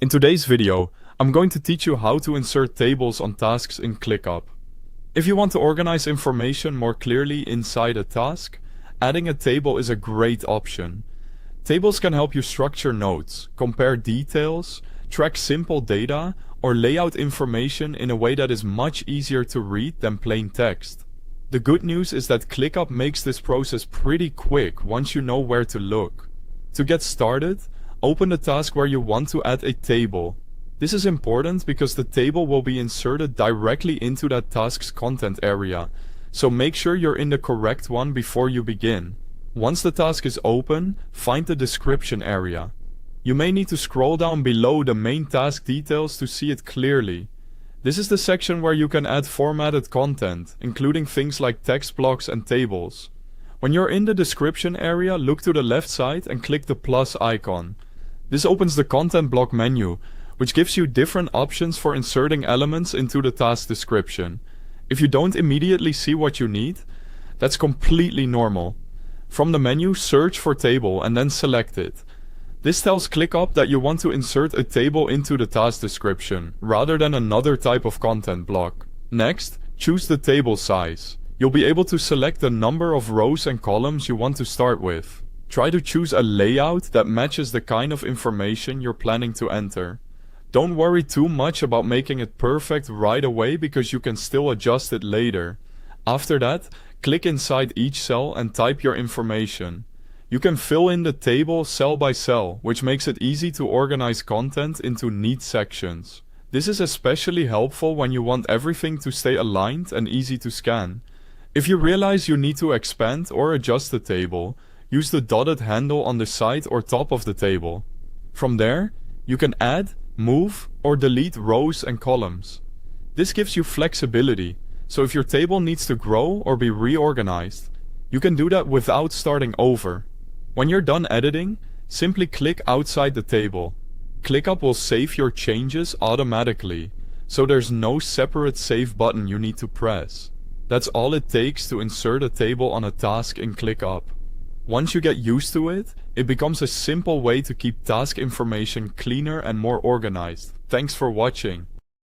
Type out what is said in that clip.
In today's video, I'm going to teach you how to insert tables on tasks in ClickUp. If you want to organize information more clearly inside a task, adding a table is a great option. Tables can help you structure notes, compare details, track simple data, or lay out information in a way that is much easier to read than plain text. The good news is that ClickUp makes this process pretty quick once you know where to look. To get started, open the task where you want to add a table. This is important because the table will be inserted directly into that task's content area, so make sure you're in the correct one before you begin. Once the task is open, find the description area. You may need to scroll down below the main task details to see it clearly. This is the section where you can add formatted content, including things like text blocks and tables. When you're in the description area, look to the left side and click the plus icon. This opens the content block menu, which gives you different options for inserting elements into the task description. If you don't immediately see what you need, that's completely normal. From the menu, search for table and then select it. This tells ClickUp that you want to insert a table into the task description, rather than another type of content block. Next, choose the table size. You'll be able to select the number of rows and columns you want to start with. Try to choose a layout that matches the kind of information you're planning to enter. Don't worry too much about making it perfect right away because you can still adjust it later. After that, click inside each cell and type your information. You can fill in the table cell by cell, which makes it easy to organize content into neat sections. This is especially helpful when you want everything to stay aligned and easy to scan. If you realize you need to expand or adjust the table, use the dotted handle on the side or top of the table. From there, you can add, move, or delete rows and columns. This gives you flexibility, so if your table needs to grow or be reorganized, you can do that without starting over. When you're done editing, simply click outside the table. ClickUp will save your changes automatically, so there's no separate save button you need to press. That's all it takes to insert a table on a task in ClickUp. Once you get used to it, it becomes a simple way to keep task information cleaner and more organized. Thanks for watching.